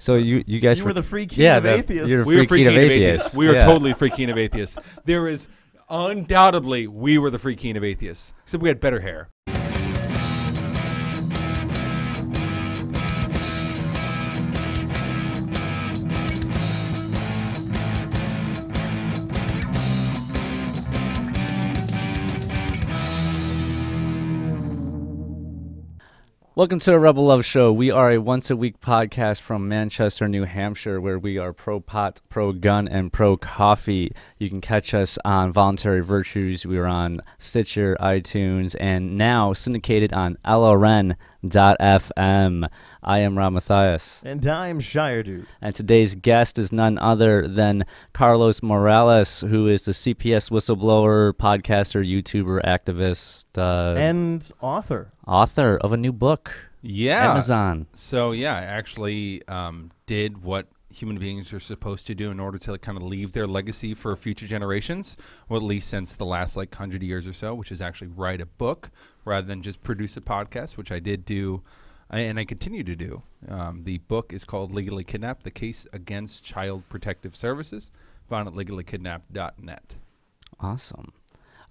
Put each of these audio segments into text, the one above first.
So you guys were the free Keene of atheists. You're We were free Keene of atheists. We are totally free Keene of atheists. There is undoubtedly we were the free Keene of atheists, except we had better hair. Welcome to the Rebel Love Show. We are a once-a-week podcast from Manchester, New Hampshire, where we are pro-pot, pro-gun, and pro-coffee. You can catch us on Voluntary Virtues. We are on Stitcher, iTunes, and now syndicated on LRN.FM. I am Mathias. And I'm Shire, dude. And today's guest is none other than Carlos Morales, who is the CPS whistleblower, podcaster, YouTuber, activist, and author of a new book. Yeah. Amazon. So, yeah, I actually did what human beings are supposed to do in order to kind of leave their legacy for future generations, or at least since the last 100 years or so, which is actually write a book rather than just produce a podcast, which I did do and I continue to do. The book is called Legally Kidnapped, The Case Against Child Protective Services, found at legallykidnapped.net. Awesome.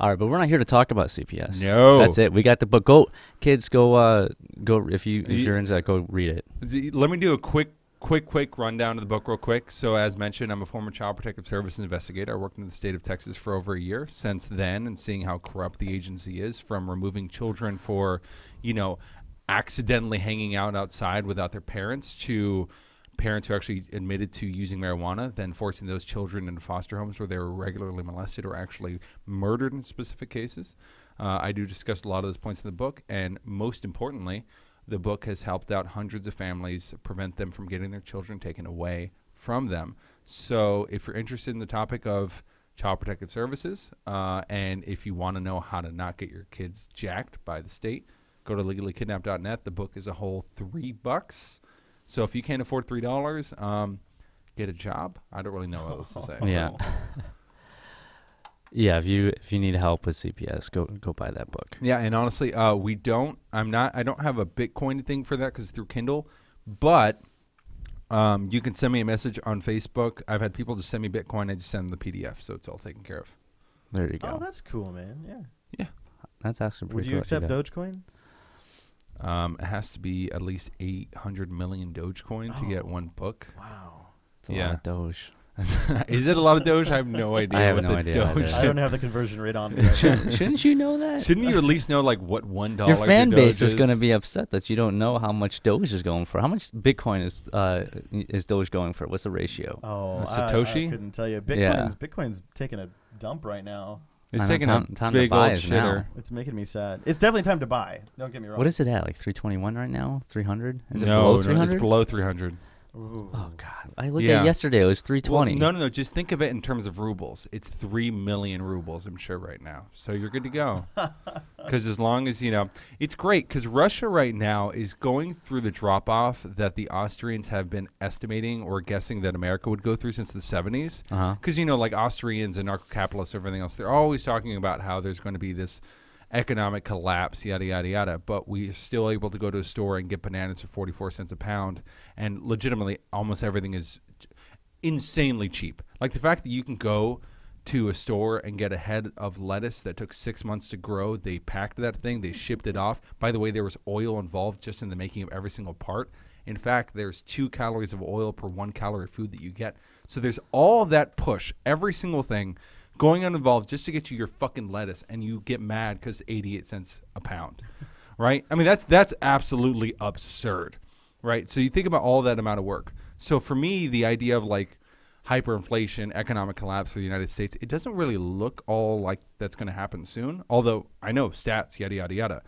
All right, but we're not here to talk about CPS. No. That's it. We got the book. Go, kids, go if you're into that, go read it. Let me do a quick rundown of the book real quick. So as mentioned, I'm a former Child Protective Services investigator. I worked in the state of Texas for over a year. Since then, and seeing how corrupt the agency is, from removing children for, accidentally hanging out outside without their parents, to parents who actually admitted to using marijuana, then forcing those children into foster homes where they were regularly molested or actually murdered in specific cases. I do discuss a lot of those points in the book, and most importantly, the book has helped out hundreds of families, prevent them from getting their children taken away from them. So if you're interested in the topic of Child Protective Services, and if you want to know how to not get your kids jacked by the state, go to legallykidnapped.net. The book is a whole $3. So if you can't afford $3, get a job. I don't really know what else to say. Yeah. Yeah, if you need help with CPS, go buy that book. Yeah, and honestly, I don't have a Bitcoin thing for that because it's through Kindle, but you can send me a message on Facebook. I've had people just send me Bitcoin. I just send them the PDF, so it's all taken care of. There you go. Oh, that's cool, man. Yeah. Yeah. That's actually pretty cool. Would you accept know. Dogecoin? It has to be at least 800 million Dogecoin to get one book. Wow. It's a lot of Doge. Is it a lot of Doge? I have no idea. I have no idea. I don't have the conversion rate on me. Shouldn't you know that? Shouldn't you at least know what $1 Your fan base is going to be upset that you don't know how much Doge is going for. How much Bitcoin is Doge going for? What's the ratio? Oh, Satoshi? I couldn't tell you. Bitcoin's taking a dump right now. It's taking a time big to buy old is shitter. now. It's making me sad. It's definitely time to buy. Don't get me wrong. What is it at? 321 right now? 300? Is it No, below 300? it's below 300. Ooh. Oh God! I looked at it yesterday. It was 320. Well, no. Just think of it in terms of rubles. It's 3 million rubles, I'm sure, right now. So you're good to go. Because as long as it's great. Because Russia right now is going through the drop off that the Austrians have been estimating or guessing that America would go through since the 70s. Because like Austrians and narco-capitalists, everything else, they're always talking about how there's going to be this economic collapse, yada, yada, yada. But we're still able to go to a store and get bananas for 44 cents a pound. And legitimately, almost everything is insanely cheap. Like the fact that you can go to a store and get a head of lettuce that took 6 months to grow. They packed that thing. They shipped it off. By the way, there was oil involved just in the making of every single part. In fact, there's 2 calories of oil per 1 calorie of food that you get. So there's all that push, every single thing, going uninvolved just to get you your fucking lettuce, and you get mad because 88 cents a pound, right? I mean, that's absolutely absurd, right? So you think about all that amount of work. So for me, the idea of hyperinflation, economic collapse for the United States, it doesn't really look all like that's going to happen soon, although I know stats, yada, yada, yada.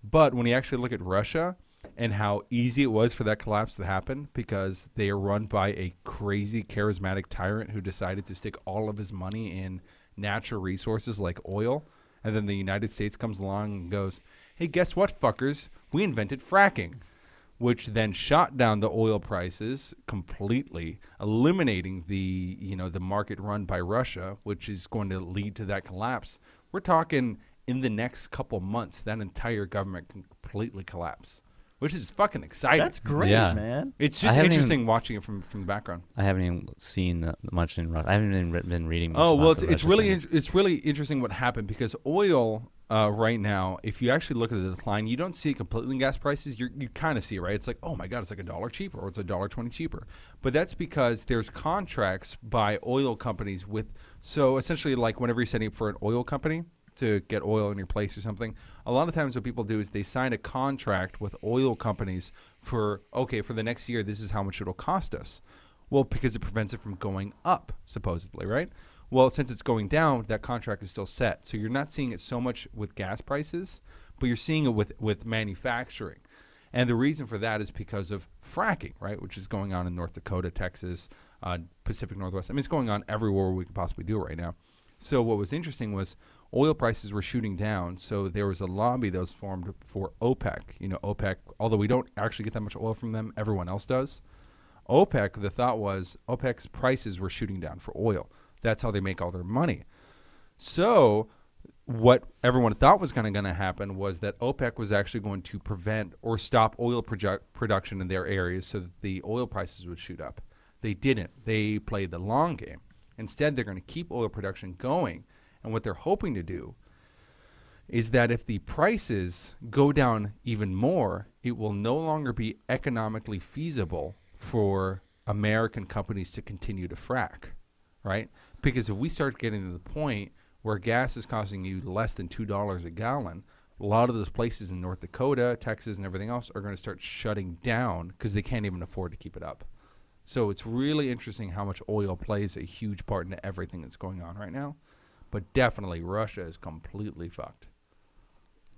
But when you actually look at Russia and how easy it was for that collapse to happen because they are run by a crazy, charismatic tyrant who decided to stick all of his money in natural resources like oil, and then the United States comes along and goes, hey, guess what, fuckers? We invented fracking, which then shot down the oil prices completely, eliminating the market run by Russia, which is going to lead to that collapse. We're talking in the next couple months, that entire government can completely collapse. which is fucking exciting. That's great, Yeah. man. It's just interesting watching it from the background. I haven't even seen much in Russia. I haven't even been reading much Oh, well, about the it's Russia really thing. it's really interesting what happened because oil right now, if you actually look at the decline, you don't see it completely in gas prices. You kind of see it, right? It's like, oh my God, it's like $1 cheaper or it's $1.20 cheaper. But that's because there's contracts by oil companies so essentially like whenever you're setting up for an oil company to get oil in your place or something, a lot of times what people do is they sign a contract with oil companies for the next year, this is how much it'll cost us. Well, because it prevents it from going up, supposedly, right? Well, since it's going down, that contract is still set. So you're not seeing it so much with gas prices, but you're seeing it with manufacturing. And the reason for that is because of fracking, right, which is going on in North Dakota, Texas, Pacific Northwest. I mean, it's going on everywhere we could possibly do it right now. So what was interesting was oil prices were shooting down. So there was a lobby that was formed for OPEC. You know, OPEC, although we don't actually get that much oil from them, everyone else does. OPEC, the thought was OPEC's prices were shooting down for oil. That's how they make all their money. So what everyone thought was going to happen was that OPEC was actually going to prevent or stop oil production in their areas so that the oil prices would shoot up. They didn't. They played the long game. Instead, they're going to keep oil production going. And what they're hoping to do is that if the prices go down even more, it will no longer be economically feasible for American companies to continue to frack, right? Because if we start getting to the point where gas is costing you less than $2 a gallon, a lot of those places in North Dakota, Texas, and everything else are going to start shutting down because they can't even afford to keep it up. So it's really interesting how much oil plays a huge part into everything that's going on right now. But definitely Russia is completely fucked.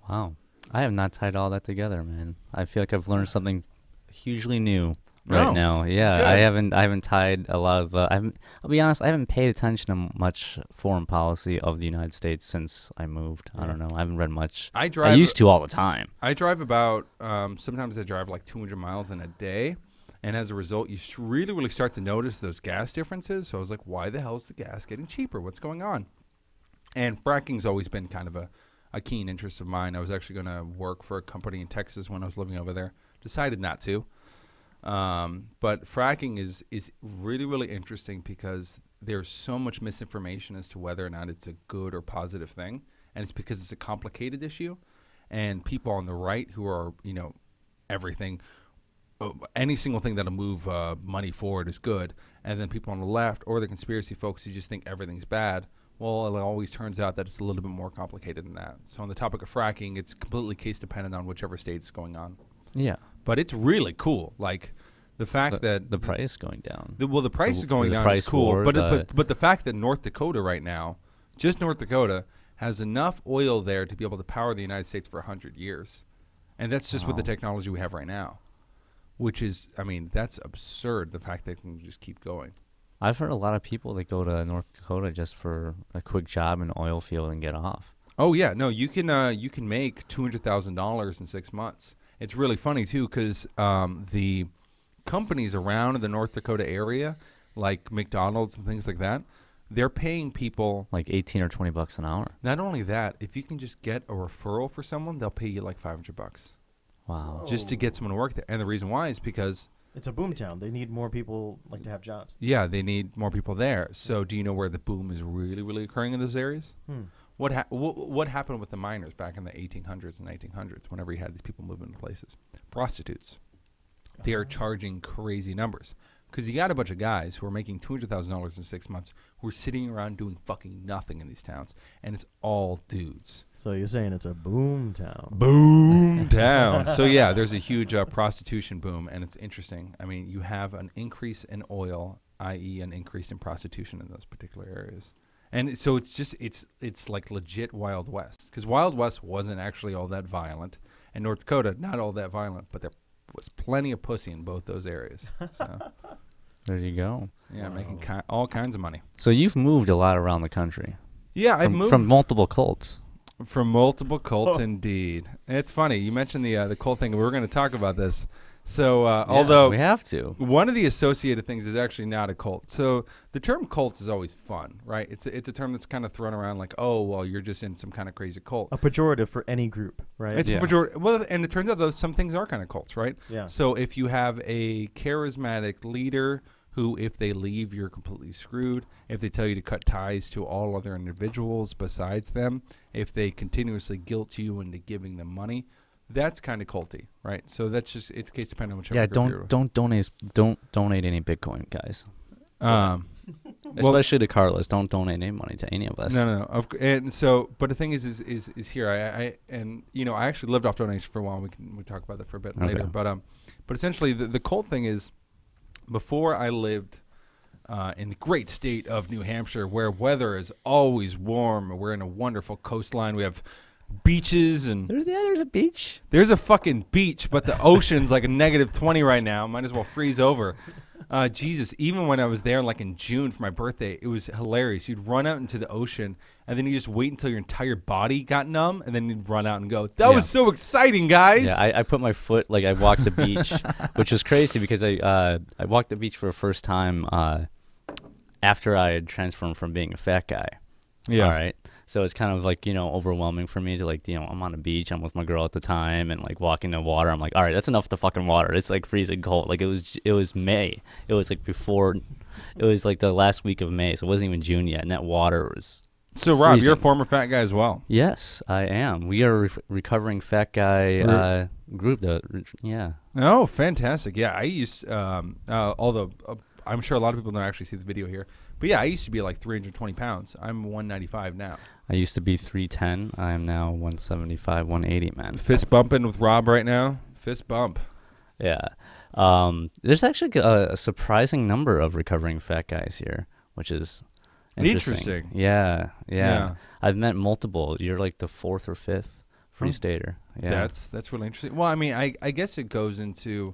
Wow. I have not tied all that together, man. I feel like I've learned something hugely new right now. Yeah, Good. I haven't tied a lot of I'll be honest, I haven't paid attention to much foreign policy of the United States since I moved. I don't know. I haven't read much. I used to all the time. I drive about sometimes I drive like 200 miles in a day. And as a result, you really, really start to notice those gas differences. So I was like, why the hell is the gas getting cheaper? What's going on? And fracking's always been kind of a keen interest of mine. I was actually going to work for a company in Texas when I was living over there. Decided not to. But fracking is really, really interesting because there's so much misinformation as to whether or not it's a good or positive thing. And it's because it's a complicated issue. And people on the right who are, everything, any single thing that'll move money forward is good. And then people on the left or the conspiracy folks who just think everything's bad, well, it always turns out that it's a little bit more complicated than that. So on the topic of fracking, it's completely case dependent on whichever state it's going on. Yeah. But it's really cool. Like the fact that the price going down. The price is going down is cool. But the fact that North Dakota right now, just North Dakota, has enough oil there to be able to power the United States for 100 years. And that's just with the technology we have right now. Which is, I mean, that's absurd, the fact that it can just keep going. I've heard a lot of people that go to North Dakota just for a quick job in the oil field and get off. Oh, yeah. No, you can make $200,000 in 6 months. It's really funny, too, because the companies around the North Dakota area, like McDonald's and things like that, they're paying people like 18 or 20 bucks an hour. Not only that, if you can just get a referral for someone, they'll pay you like $500. Wow. Just to get someone to work there. And the reason why is because it's a boom town. They need more people to have jobs. Yeah, they need more people there. So do you know where the boom is really, really occurring in those areas? What happened with the miners back in the 1800s and 1900s whenever you had these people moving to places? Prostitutes. They are charging crazy numbers. Because you got a bunch of guys who are making $200,000 in 6 months who are sitting around doing fucking nothing in these towns. And it's all dudes. So you're saying it's a boom town. Boom town. So, yeah, there's a huge prostitution boom. And it's interesting. I mean, you have an increase in oil, i.e. an increase in prostitution in those particular areas. And so it's just, it's like legit Wild West. Because Wild West wasn't actually all that violent. And North Dakota, not all that violent. But there was plenty of pussy in both those areas. So. There you go. Yeah, making all kinds of money. So you've moved a lot around the country. Yeah, I've moved from multiple cults. From multiple cults, indeed. It's funny you mentioned the cult thing. We were going to talk about this. So although we have to. One of the associated things is actually not a cult. So the term cult is always fun, right? It's a term that's kind of thrown around like, oh, well, you're just in some kind of crazy cult. A pejorative for any group, right? It's a pejorative. Well, and it turns out that some things are kind of cults, right? Yeah. So if you have a charismatic leader who, if they leave, you're completely screwed. If they tell you to cut ties to all other individuals besides them, if they continuously guilt you into giving them money, that's kind of culty, right? So that's just, it's case dependent on whichever. Yeah, don't donate any Bitcoin, guys. Especially to Carlos. Don't donate any money to any of us. No. And so, but the thing is here. I actually lived off donation for a while. We talk about that for a bit later. But essentially, the cult thing is, before I lived in the great state of New Hampshire, where weather is always warm, we're in a wonderful coastline. We have beaches and there's a beach. There's a fucking beach, but the ocean's like a -20 right now. Might as well freeze over. Jesus, even when I was there like in June for my birthday, it was hilarious. You'd run out into the ocean and then you just wait until your entire body got numb and then you'd run out and go, that was so exciting, guys. Yeah, I put my foot, like I walked the beach, which was crazy because I walked the beach for the first time after I had transformed from being a fat guy. Yeah. All right. So it's kind of like, overwhelming for me to I'm on a beach. I'm with my girl at the time and like walking in the water. I'm like, all right, that's enough of the fucking water. It's like freezing cold. Like it was May. It was like it was like the last week of May. So it wasn't even June yet. And that water was So Rob, freezing. You're a former fat guy as well. Yes, I am. We are a recovering fat guy group. Yeah. Oh, fantastic. Yeah. I used, although I'm sure a lot of people don't actually see the video here. But yeah, I used to be like 320 pounds. I'm 195 now. I used to be 310. I am now 175, 180, man. Fist bumping with Rob right now. Fist bump. Yeah. There's actually a surprising number of recovering fat guys here, which is interesting. Yeah. I've met multiple. You're like the 4th or 5th free stater. Yeah. That's really interesting. Well, I mean, I guess it goes into,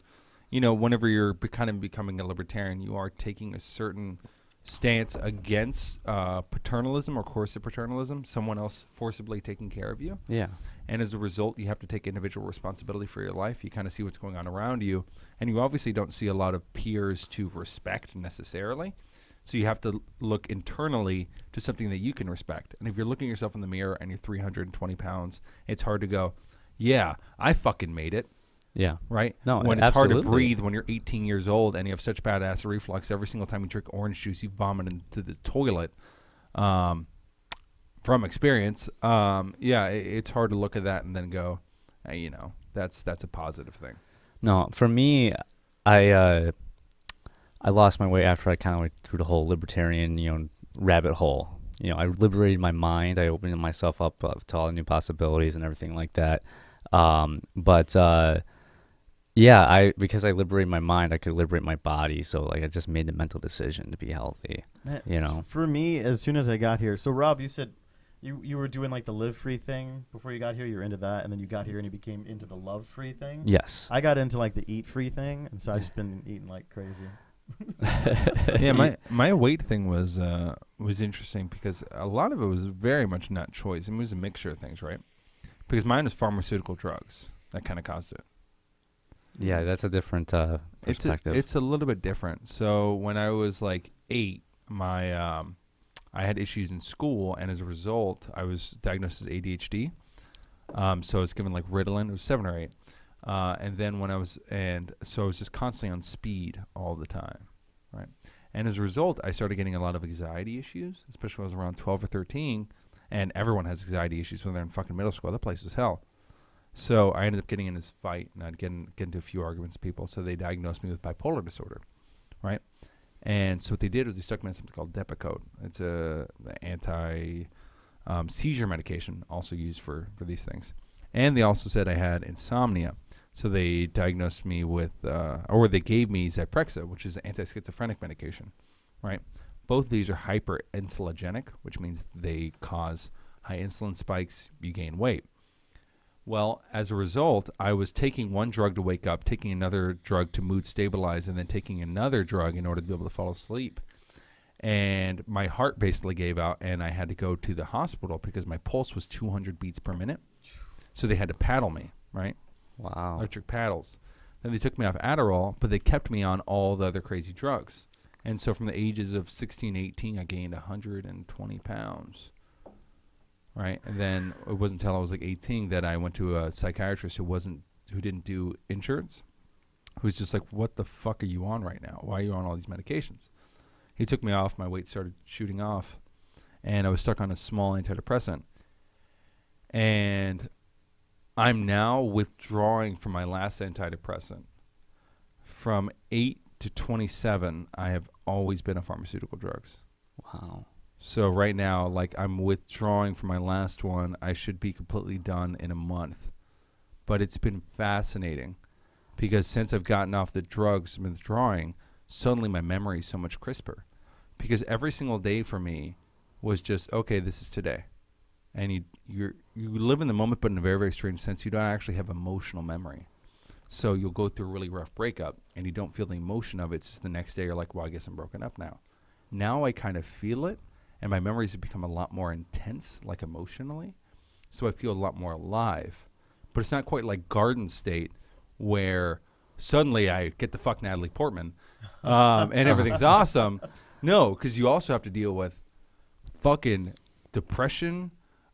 whenever you're kind of becoming a libertarian, you are taking a certain stance against paternalism or coercive paternalism, someone else forcibly taking care of you. Yeah. And as a result, you have to take individual responsibility for your life. You kind of see what's going on around you. And you obviously don't see a lot of peers to respect necessarily. So you have to look internally to something that you can respect. And if you're looking at yourself in the mirror and you're 320 pounds, it's hard to go, yeah, I fucking made it. Yeah. Right? No, when it's absolutely. hard to breathe when you're 18 years old and you have such bad acid reflux, every single time you drink orange juice, you vomit into the toilet. From experience, it's hard to look at that and then go, hey, that's a positive thing. No, for me, I lost my way after I kind of went through the whole libertarian, rabbit hole. I liberated my mind. I opened myself up to all the new possibilities and everything like that. Because I liberated my mind, I could liberate my body. So like I just made the mental decision to be healthy. For me, as soon as I got here. So Rob, you said you were doing like the live free thing before you got here. You were into that, and then you got here and you became into the love free thing. Yes. I got into like the eat free thing, and so I've just been eating like crazy. Yeah, my weight thing was interesting because a lot of it was very much not choice. It was a mixture of things, right? Because mine was pharmaceutical drugs that kind of caused it. Yeah, that's a different perspective. It's a little bit different. So when I was like 8, I had issues in school, and as a result, I was diagnosed as ADHD. So I was given like Ritalin. It was 7 or 8. And then so I was just constantly on speed all the time, right? And as a result, I started getting a lot of anxiety issues, especially when I was around 12 or 13. And everyone has anxiety issues when they're in fucking middle school. That place was hell. So I ended up getting in this fight, and I'd get into a few arguments with people. So they diagnosed me with bipolar disorder, right? And so what they did was they stuck me on something called Depakote. It's a anti-seizure medication, also used for these things. And they also said I had insomnia. So they diagnosed me with, or they gave me Zyprexa, which is an anti-schizophrenic medication, right? Both of these are hyperinsulinogenic, which means they cause high insulin spikes, you gain weight. Well, as a result, I was taking one drug to wake up, taking another drug to mood stabilize, and then taking another drug in order to be able to fall asleep. And my heart basically gave out, and I had to go to the hospital because my pulse was 200 beats per minute. So they had to paddle me, right? Wow. Electric paddles. Then they took me off Adderall, but they kept me on all the other crazy drugs. And so from the ages of 16, 18, I gained 120 pounds. Right? And then it wasn't until I was like 18 that I went to a psychiatrist who didn't do insurance, who's just like, what the fuck are you on right now? Why are you on all these medications? He took me off. My weight started shooting off. And I was stuck on a small antidepressant. And I'm now withdrawing from my last antidepressant. From 8 to 27, I have always been on pharmaceutical drugs. Wow. So right now, like, I'm withdrawing from my last one. I should be completely done in a month. But it's been fascinating because since I've gotten off the drugs and withdrawing, suddenly my memory is so much crisper. Because every single day for me was just, okay, this is today. And you live in the moment, but in a very, very strange sense, you don't actually have emotional memory. So you'll go through a really rough breakup and you don't feel the emotion of it. It's just the next day you're like, well, I guess I'm broken up now. Now I kind of feel it. And my memories have become a lot more intense, like emotionally. So I feel a lot more alive. But it's not quite like Garden State where suddenly I get the fuck Natalie Portman and everything's awesome. No, because you also have to deal with fucking depression,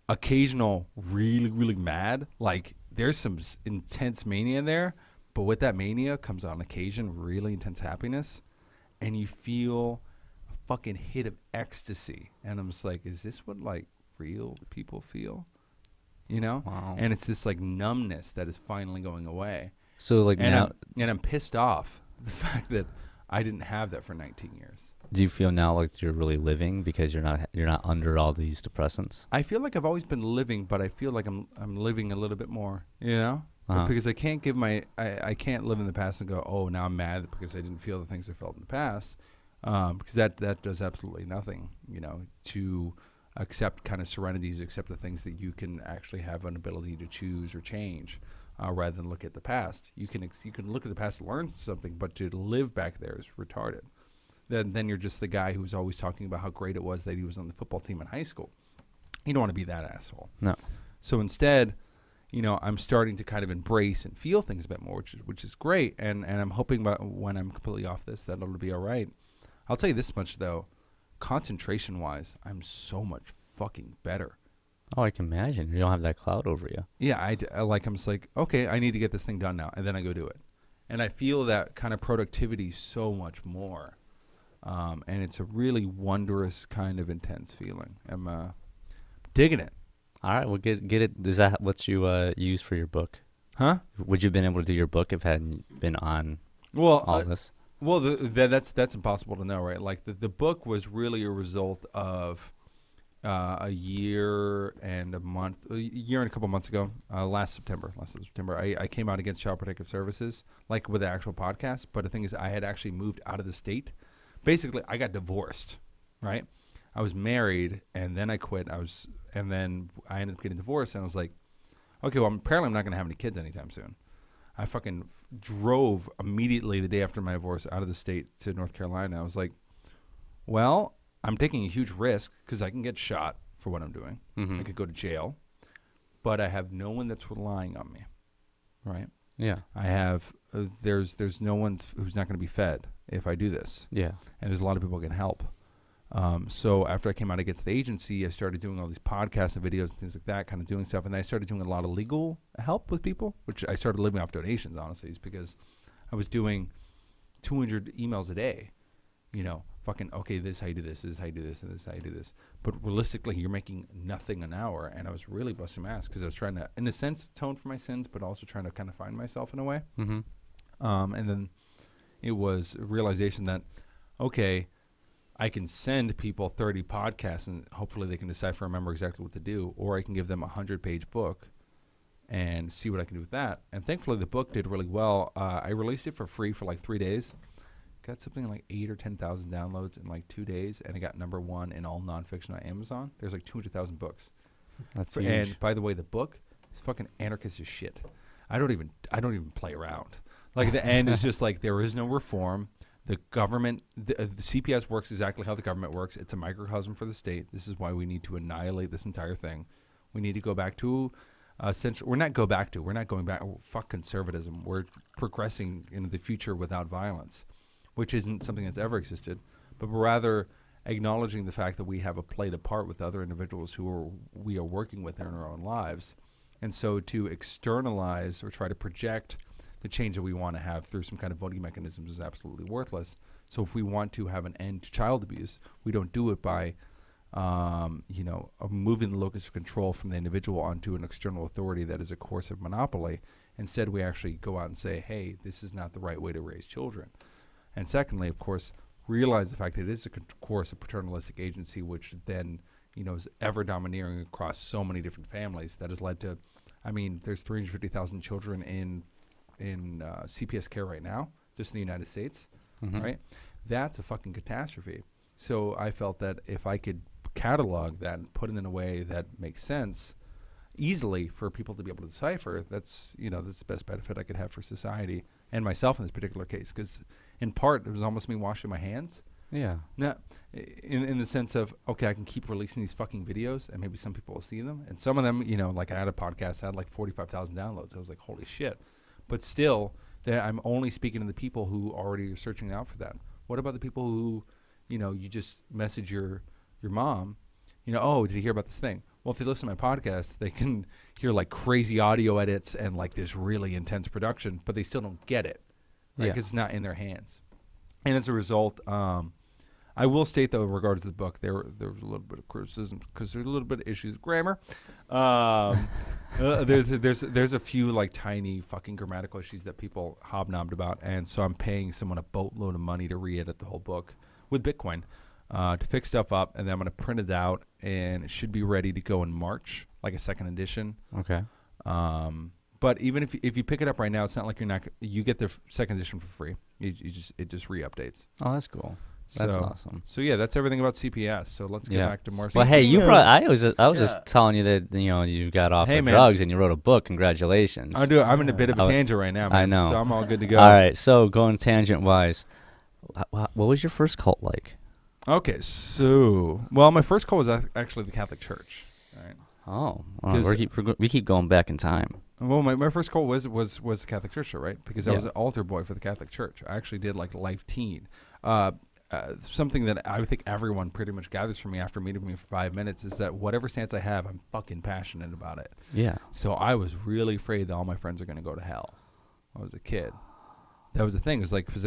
occasional really, really mad. Like there's some intense mania there. But with that mania comes on occasion really intense happiness. And you feel fucking hit of ecstasy, and I'm just like, is this what like real people feel? You know? Wow. And it's this like numbness that is finally going away. So like And now, I'm pissed off the fact that I didn't have that for 19 years. do you feel now like you're really living because you're not under all these depressants? I feel like I've always been living, but I feel like I'm living a little bit more, you know? Because I can't give I can't live in the past and go, oh, now I'm mad because I didn't feel the things I felt in the past. Because that does absolutely nothing, you know, to accept kind of serenities, accept the things that you can actually have an ability to choose or change, rather than look at the past. You can look at the past and learn something, but to live back there is retarded. Then you're just the guy who's always talking about how great it was that he was on the football team in high school. You don't want to be that asshole. No. So instead, you know, I'm starting to kind of embrace and feel things a bit more, which is great. And I'm hoping when I'm completely off this, that it'll be all right. I'll tell you this much, though. Concentration-wise, I'm so much fucking better. Oh, I can imagine. You don't have that cloud over you. Yeah, I'm just like, okay, I need to get this thing done now, and then I go do it. And I feel that kind of productivity so much more. And it's a really wondrous kind of intense feeling. I'm digging it. All right, well, get it. Is that what you use for your book? Huh? Would you have been able to do your book if it hadn't been on Well, all this? Well, that's impossible to know, right? Like the book was really a result of a year and a couple months ago, last September, I came out against Child Protective Services, like with the actual podcast. But the thing is, I had actually moved out of the state. Basically, I got divorced, right? I was married, and then I quit. And then I ended up getting divorced, and I was like, okay, well, apparently I'm not going to have any kids anytime soon. I fucking drove immediately the day after my divorce out of the state to North Carolina. I was like, well, I'm taking a huge risk because I can get shot for what I'm doing. Mm-hmm. I could go to jail, but I have no one that's relying on me, right? Yeah. I have there's no one who's not going to be fed if I do this. Yeah. And there's a lot of people who can help. So after I came out against the agency, I started doing all these podcasts and videos and things like that, kind of doing stuff. And then I started doing a lot of legal help with people, which I started living off donations, honestly, is because I was doing 200 emails a day, you know, fucking, okay, this is how you do this, this is how you do this, and this is how you do this. But realistically, you're making nothing an hour. And I was really busting my ass because I was trying to, in a sense, atone for my sins, but also trying to kind of find myself in a way. Mm-hmm. And then it was a realization that, okay, I can send people 30 podcasts and hopefully they can decipher and remember exactly what to do, or I can give them a 100-page book and see what I can do with that. And thankfully the book did really well. I released it for free for like 3 days. Got something like 8,000 or 10,000 downloads in like 2 days, and it got #1 in all nonfiction on Amazon. There's like 200,000 books. That's huge. And by the way, the book is fucking anarchist as shit. I don't even play around. Like the end is just like there is no reform. The government, the CPS works exactly how the government works. It's a microcosm for the state. This is why we need to annihilate this entire thing. We need to go back to We're not going back. Fuck conservatism. We're progressing into the future without violence, which isn't something that's ever existed, but rather acknowledging the fact that we have a played a part with other individuals we are working with in our own lives. And so to externalize or try to project the change that we want to have through some kind of voting mechanisms is absolutely worthless. So if we want to have an end to child abuse, we don't do it by moving the locus of control from the individual onto an external authority that is a coercive monopoly. Instead, we actually go out and say, hey, this is not the right way to raise children. And secondly, of course, realize the fact that it is a coercive paternalistic agency, which then, is ever domineering across so many different families that has led to, there's 350,000 children in CPS care right now, just in the United States, right? That's a fucking catastrophe. So I felt that if I could catalog that and put it in a way that makes sense easily for people to be able to decipher, that's the best benefit I could have for society and myself in this particular case. Because in part, it was almost me washing my hands. Yeah. No, in the sense of, okay, I can keep releasing these fucking videos and maybe some people will see them. And some of them, like I had a podcast, I had like 45,000 downloads. I was like, holy shit. But still, I'm only speaking to the people who already are searching out for that. What about the people who, you just message your mom, oh, did you hear about this thing? Well, if they listen to my podcast, they can hear like crazy audio edits and like this really intense production, but they still don't get it, right? Because it's not in their hands. And as a result, I will state, though, in regards to the book, there was a little bit of criticism because there's a little bit of issues with grammar. There's a few like tiny fucking grammatical issues that people hobnobbed about, and so I'm paying someone a boatload of money to re-edit the whole book with Bitcoin to fix stuff up, and then I'm going to print it out, and it should be ready to go in March, like a second edition. Okay. But even if you pick it up right now, it's not like you get the second edition for free. It just re-updates. Oh, that's cool. That's awesome. So yeah, that's everything about CPS. So let's get back to more. Well, hey, I was just telling you that you got off of drugs and you wrote a book. Congratulations. I'm in a bit of a tangent right now, man. I know. So I'm all good to go. All right. So going tangent wise, what was your first cult like? Okay, so my first cult was actually the Catholic Church. All right. Oh, well, we keep going back in time. Well, my first cult was the Catholic Church, right? Because I was an altar boy for the Catholic Church. I actually did like Life Teen. Something that I think everyone pretty much gathers from me after meeting me for 5 minutes is that whatever stance I have, I'm fucking passionate about it. Yeah. So I was really afraid that all my friends are going to go to hell. I was a kid. That was the thing. It was like because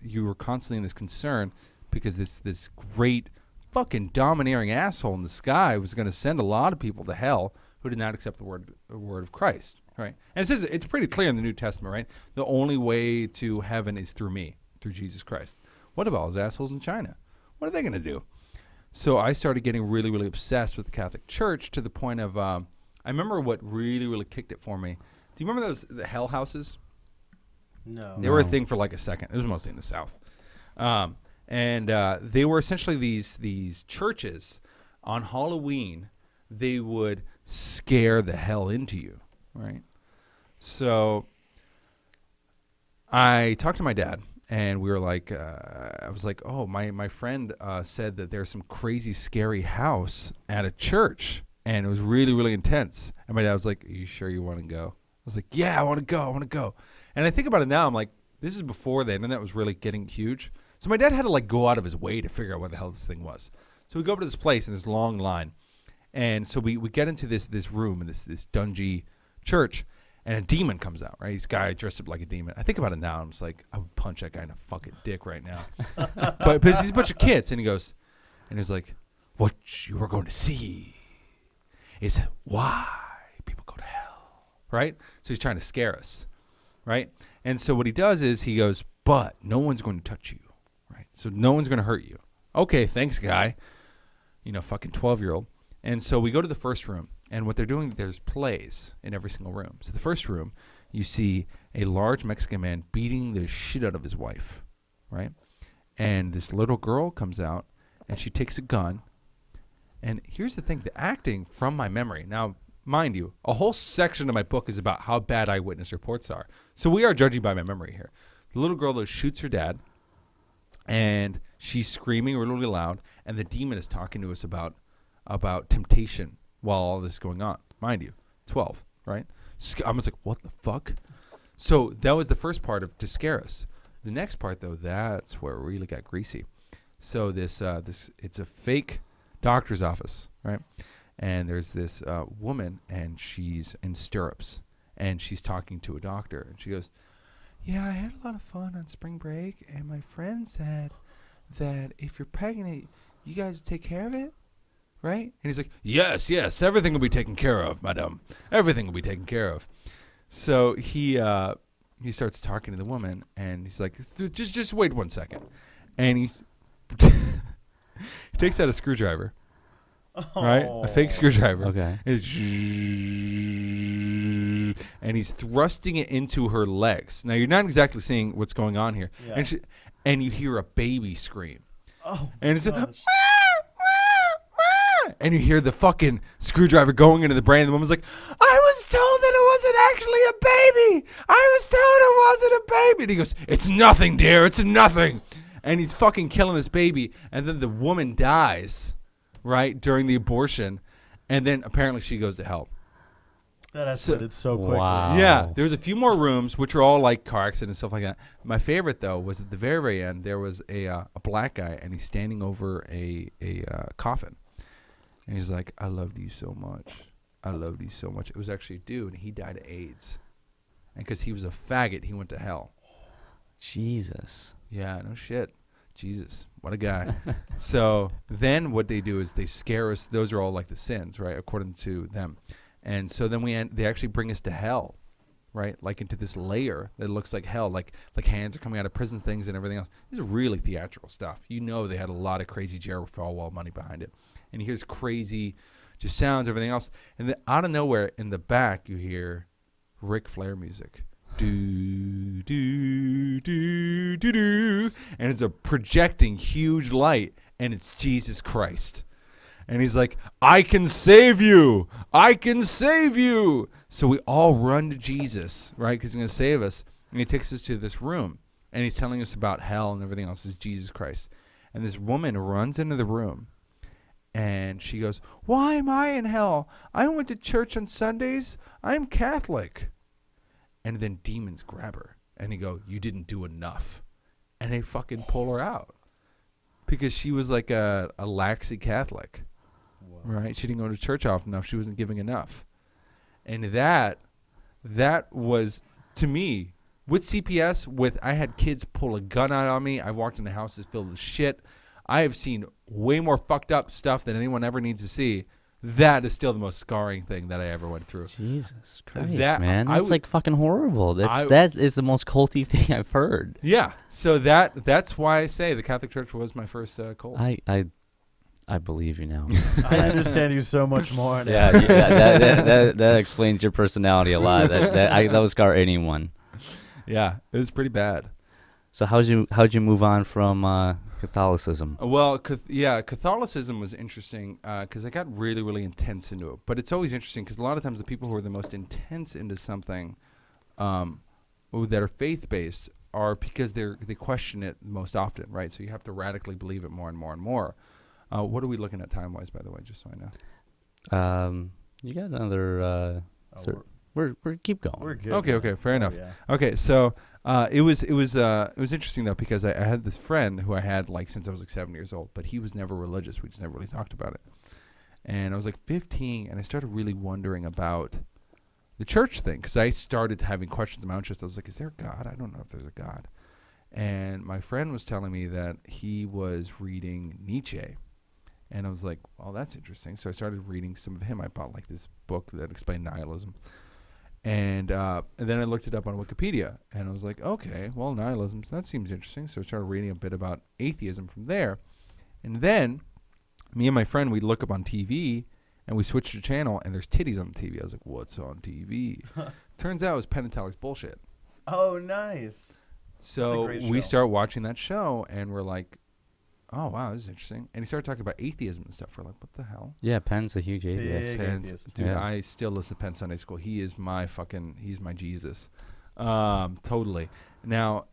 you were constantly in this concern because this great fucking domineering asshole in the sky was going to send a lot of people to hell who did not accept the word of Christ, right? And it says it's pretty clear in the New Testament, right? The only way to heaven is through me, through Jesus Christ. What about all those assholes in China? What are they going to do? So I started getting really, really obsessed with the Catholic Church to the point of, I remember what really, really kicked it for me. Do you remember the hell houses? No. They were a thing for like a second. It was mostly in the South. And they were essentially these churches. On Halloween, they would scare the hell into you, right? So I talked to my dad. And we were like, I was like, oh, my friend said that there's some crazy, scary house at a church. And it was really, really intense. And my dad was like, are you sure you want to go? I was like, yeah, I want to go. And I think about it now. I'm like, this is before the internet was really getting huge. So my dad had to like go out of his way to figure out what the hell this thing was. So we go up to this place in this long line. And so we get into this room in this dungy church. And a demon comes out, right? This guy dressed up like a demon. I think about it now. I'm just like, I would punch that guy in the fucking dick right now. but he's a bunch of kids. And he's like, what you are going to see is why people go to hell, right? So he's trying to scare us, right? And so what he does is he goes, but no one's going to touch you, right? So no one's going to hurt you. Okay, thanks, guy. Fucking 12-year-old. And so we go to the first room. And what they're doing, there's plays in every single room. So the first room, you see a large Mexican man beating the shit out of his wife, right? And this little girl comes out, and she takes a gun. And here's the thing, the acting from my memory. Now, mind you, a whole section of my book is about how bad eyewitness reports are. So we are judging by my memory here. The little girl, though, shoots her dad, and she's screaming really, really loud, and the demon is talking to us about temptation while all this is going on. Mind you, 12. right? I was like, what the fuck? So that was the first part of to scare us. The next part, though, that's where it really got greasy. So this it's a fake doctor's office, right? And there's this woman, and she's in stirrups, and she's talking to a doctor, and she goes, yeah, I had a lot of fun on spring break, and my friend said that if you're pregnant, you guys take care of it, right? And he's like, yes, everything will be taken care of, madam. Everything will be taken care of. So he starts talking to the woman, and he's like, just wait 1 second. And he takes out a screwdriver, right? A fake screwdriver. Okay. And he's thrusting it into her legs. Now, you're not exactly seeing what's going on here. Yeah. And you hear a baby scream. Oh, And it's gosh. and you hear the fucking screwdriver going into the brain. And the woman's like, I was told that it wasn't actually a baby. I was told it wasn't a baby. And he goes, it's nothing, dear. It's nothing. And he's fucking killing this baby. And then the woman dies, right, during the abortion. And then apparently she goes to hell. That escalated so quickly. Wow. Yeah, there's a few more rooms, which are all like car accidents and stuff like that. My favorite, though, was at the very, very end, there was a black guy, and he's standing over a coffin. And he's like, I loved you so much. I loved you so much. It was actually a dude, and he died of AIDS. And because he was a faggot, he went to hell. Jesus. Yeah, no shit. Jesus, what a guy. So then what they do is they scare us. Those are all like the sins, right, according to them. And so then they actually bring us to hell, right, like into this layer that looks like hell, like hands are coming out of prison things and everything else. This is really theatrical stuff. You know they had a lot of crazy Jerry Falwell money behind it. And you hear this crazy just sounds, everything else. And then out of nowhere, in the back, you hear Ric Flair music. Do, do, do, do, do. And it's a projecting huge light, and it's Jesus Christ. And he's like, I can save you. I can save you. So we all run to Jesus, right, because he's going to save us. And he takes us to this room, and he's telling us about hell and everything else. Is Jesus Christ. And this woman runs into the room, and she goes, why am I in hell? I went to church on Sundays. I'm Catholic. And then demons grab her, and they go, you didn't do enough. And they fucking pull her out because she was like a laxy Catholic. Right, she didn't go to church often enough. She wasn't giving enough, and that was, to me, with CPS. I had kids pull a gun out on me. I walked into houses filled with shit. I have seen way more fucked up stuff than anyone ever needs to see. That is still the most scarring thing that I ever went through. Jesus Christ, I man, that's would- like fucking horrible. That is the most culty thing I've heard. Yeah, so that's why I say the Catholic Church was my first cult. I believe you now. I understand you so much more now. Yeah, that explains your personality a lot. That would scar anyone. Yeah, it was pretty bad. So how'd you move on from Catholicism? Well, Catholicism was interesting because I got really, really intense into it. But it's always interesting because a lot of times the people who are the most intense into something that are faith-based are because they question it most often, right? So you have to radically believe it more and more and more. What are we looking at time-wise, by the way, just so I know? You got another. We're keep going. We're good. Okay, fair enough. Yeah. Okay, so it was interesting though because I had this friend who I had like since I was like 7 years old, but he was never religious. We just never really talked about it. And I was like 15, and I started really wondering about the church thing because I started having questions in my own chest. I was like, is there a God? I don't know if there's a God. And my friend was telling me that he was reading Nietzsche. And I was like, well, that's interesting. So I started reading some of him. I bought like this book that explained nihilism. And then I looked it up on Wikipedia. And I was like, okay, well, nihilism, that seems interesting. So I started reading a bit about atheism from there. And then me and my friend, we'd look up on TV, and we switched the channel, and there's titties on the TV. I was like, what's on TV? Turns out it was Penn and Teller's bullshit. Oh, nice. So great we show. start watching that show, and we're like, oh, wow, this is interesting. And he started talking about atheism and stuff. We're like, what the hell? Yeah, Penn's a huge atheist. Big Penn's, atheist. dude, Yeah. I still listen to Penn Sunday School. He is my Jesus. Totally. Now,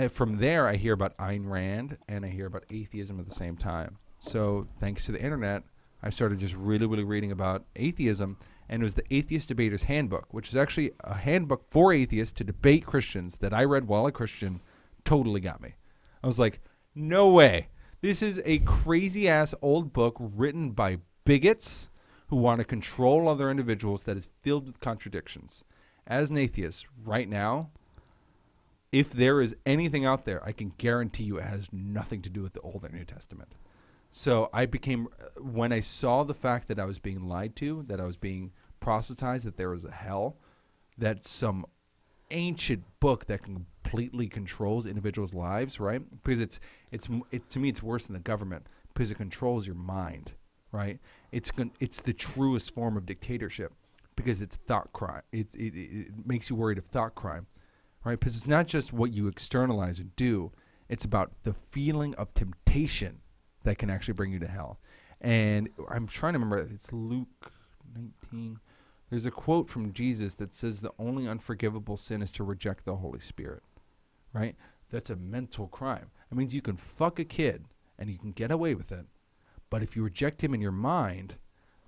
from there, I hear about Ayn Rand, and I hear about atheism at the same time. So thanks to the internet, I started just really, really reading about atheism. and it was the Atheist Debater's Handbook, which is actually a handbook for atheists to debate Christians that I read while a Christian. Totally got me. I was like, no way. This is a crazy-ass old book written by bigots who want to control other individuals that is filled with contradictions. As an atheist, right now, if there is anything out there, I can guarantee you it has nothing to do with the Old or New Testament. So I became, when I saw the fact that I was being lied to, that I was being proselytized, that there was a hell, that some ancient book that completely controls individuals' lives, right? Because to me, it's worse than the government because it controls your mind, right? It's the truest form of dictatorship because it's thought crime. It makes you worried of thought crime, right? Because it's not just what you externalize and do. It's about the feeling of temptation that can actually bring you to hell. And I'm trying to remember, it's Luke 19. There's a quote from Jesus that says the only unforgivable sin is to reject the Holy Spirit, right? That's a mental crime. It means you can fuck a kid and you can get away with it. But if you reject him in your mind,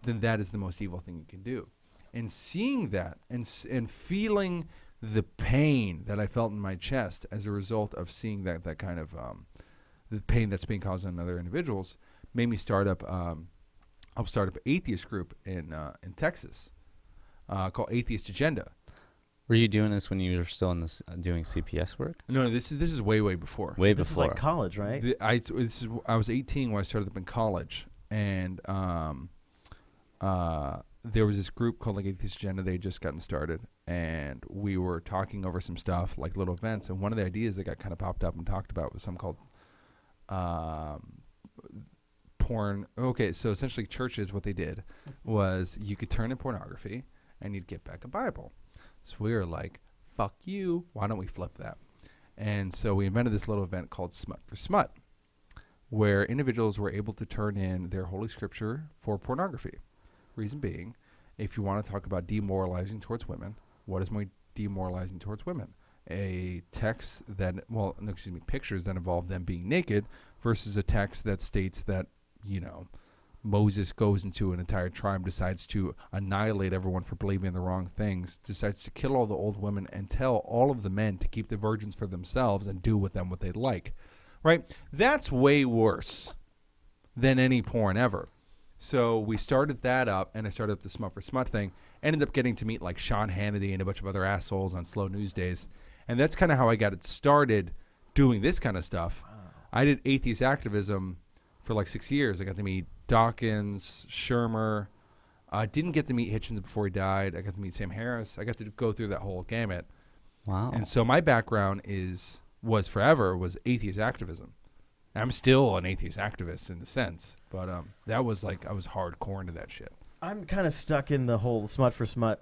then that is the most evil thing you can do. And seeing that and feeling the pain that I felt in my chest as a result of seeing that kind of the pain that's being caused on other individuals made me start up help start up an atheist group in Texas called Atheist Agenda. Were you doing this when you were still in this doing CPS work? No, this is way before. Way This is before. like college, right? I was 18 when I started up in college, and there was this group called like Atheist Agenda. They had just gotten started, and we were talking over some stuff, like little events. And one of the ideas that got kind of popped up and talked about was something called porn. Okay, so essentially churches, what they did was you could turn in pornography and you'd get back a Bible. So we were like, fuck you, why don't we flip that? And so we invented this little event called Smut for Smut, where individuals were able to turn in their holy scripture for pornography. Reason being, if you want to talk about demoralizing towards women, what is more demoralizing towards women? A text that, pictures that involve them being naked versus a text that states that, Moses goes into an entire tribe, decides to annihilate everyone for believing in the wrong things, decides to kill all the old women and tell all of the men to keep the virgins for themselves and do with them what they'd like, right? That's way worse than any porn ever. So we started that up, and I started up the Smut for Smut thing. Ended up getting to meet like Sean Hannity and a bunch of other assholes on Slow News Days. And that's kind of how I got it started doing this kind of stuff. Wow. I did atheist activism for like 6 years. I got to meet Dawkins, Shermer. I didn't get to meet Hitchens before he died. I got to meet Sam Harris. I got to go through that whole gamut. Wow. And so my background was atheist activism. I'm still an atheist activist in a sense, but that was like I was hardcore into that shit. I'm kind of stuck in the whole Smut for Smut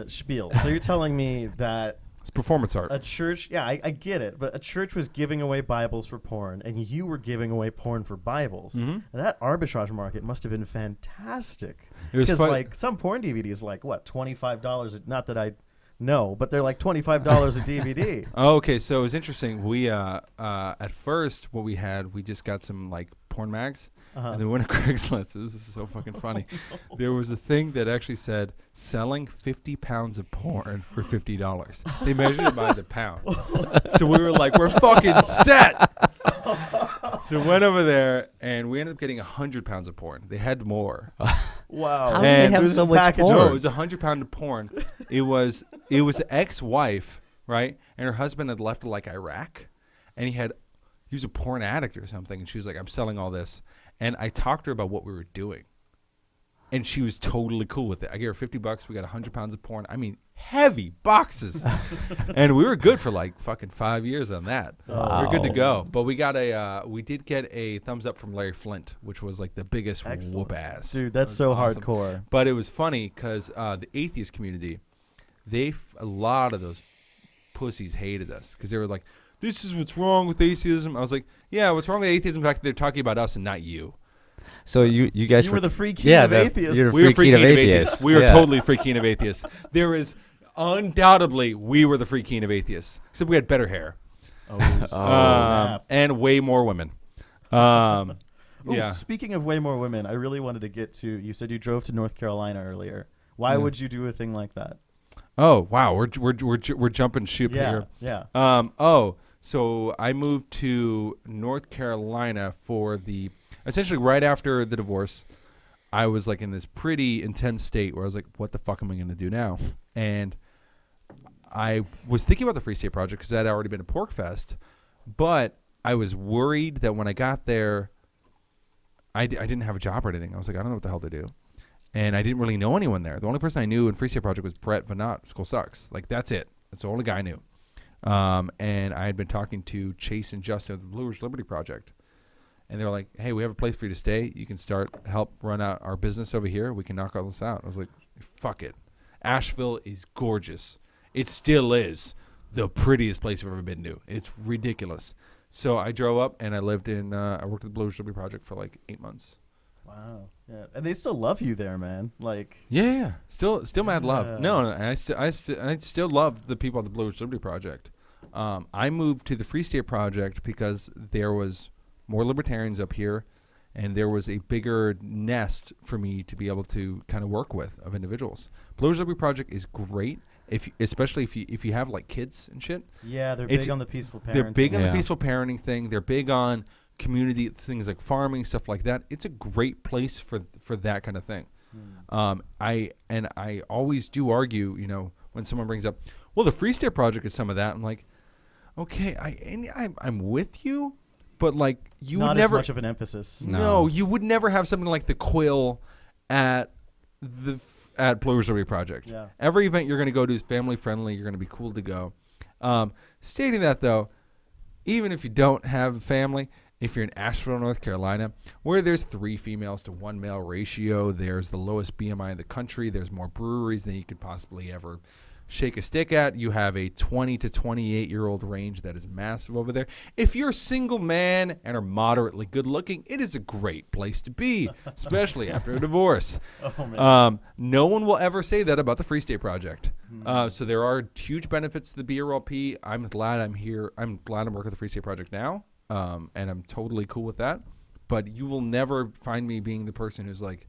spiel. So you're telling me that it's performance art. a church, yeah, I get it, but a church was giving away Bibles for porn, and you were giving away porn for Bibles. Mm-hmm. And that arbitrage market must have been fantastic. It was Because fun. like some porn DVDs, like what, $25? Not that I know, but they're like $25 a DVD. Oh, okay, so it was interesting. We at first what we just got some like porn mags. And then we went to Craigslist. This is so fucking funny. There was a thing that actually said selling 50 pounds of porn for $50. They measured it by the pound. So we were like, we're fucking set. So we went over there, and we ended up getting 100 pounds of porn. They had more. Wow. How do they have so much porn? No, it was 100 pounds of porn. It was an ex-wife, right? And her husband had left to like Iraq, and he was a porn addict or something. And she was like, I'm selling all this. And I talked to her about what we were doing, and she was totally cool with it. I gave her $50. We got 100 pounds of porn. I mean, heavy boxes. And we were good for like fucking 5 years on that. Wow. We were good to go. But we did get a thumbs up from Larry Flint, which was like the biggest whoop ass. Dude, that's so awesome. hardcore. But it was funny because the atheist community, a lot of those pussies hated us because they were like, this is what's wrong with atheism. I was like, yeah, what's wrong with atheism? In fact, they're talking about us and not you. So you guys were the free Keene of atheists. You're We were free Keene of atheists. We were totally free Keene of atheists. There is undoubtedly we were the free Keene of atheists, except we had better hair. And way more women. Speaking of way more women, I really wanted to get to. You said you drove to North Carolina earlier. Why would you do a thing like that? Oh wow, we're jumping ship here. Yeah. So I moved to North Carolina essentially right after the divorce. I was like in this pretty intense state where I was like, what the fuck am I going to do now? And I was thinking about the Free State Project because that had already been a pork fest, but I was worried that when I got there, I didn't have a job or anything. I was like, I don't know what the hell to do. And I didn't really know anyone there. The only person I knew in Free State Project was Brett Vanat, School Sucks. Like, that's it. That's the only guy I knew. And I had been talking to Chase and Justin of the Blue Ridge Liberty Project. And they were like, hey, we have a place for you to stay. You can help run out our business over here. We can knock all this out. I was like, fuck it. Asheville is gorgeous. It still is the prettiest place I've ever been to. It's ridiculous. So I drove up and I lived I worked at the Blue Ridge Liberty Project for like 8 months. Wow. Yeah. And they still love you there, man. Like. Yeah. Still mad love. No. I still love the people at the Blue Ridge Liberty Project. I moved to the Free State Project because there was more libertarians up here, and there was a bigger nest for me to be able to kind of work with of individuals. Blue Ridge Liberty Project is great, especially if you have like kids and shit. Yeah, they're big on the peaceful parenting. They're big on the peaceful parenting thing. They're big on community things like farming, stuff like that. It's a great place for that kind of thing. I always do argue, when someone brings up, well, the Free State Project is some of that. I'm like, okay, I'm with you, but like you not would never as much of an emphasis. No, you would never have something like the Quill at Blue Ridge Liberty Project. Yeah. Every event you're going to go to is family friendly. You're going to be cool to go. Stating that though, even if you don't have a family, if you're in Asheville, North Carolina, where there's 3 females to 1 male ratio, there's the lowest BMI in the country. There's more breweries than you could possibly ever shake a stick at. You have a 20 to 28-year-old range that is massive over there. If you're a single man and are moderately good looking, it is a great place to be, especially after a divorce. Oh, man. No one will ever say that about the Free State Project. So there are huge benefits to the BRLP. I'm glad I'm here. I'm glad I'm working with the Free State Project now, and I'm totally cool with that. But you will never find me being the person who's like,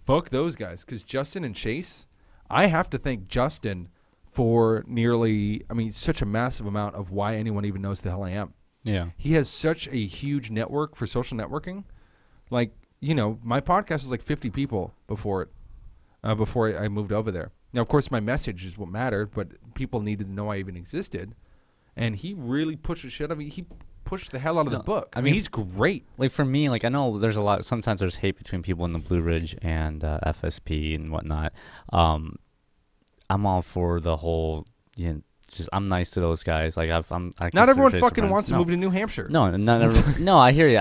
fuck those guys. Because Justin and Chase, I have to thank Justin for such a massive amount of why anyone even knows the hell I am. Yeah. He has such a huge network for social networking. Like, my podcast was like 50 people before I moved over there. Now, of course, my message is what mattered, but people needed to know I even existed. And he really pushed the shit out of me. He pushed the hell out of the book. I mean, he's great. Like, for me, like, I know there's sometimes there's hate between people in the Blue Ridge and FSP and whatnot. I'm all for the whole, I'm nice to those guys. Like not everyone fucking wants to move to New Hampshire. No, no, I hear you.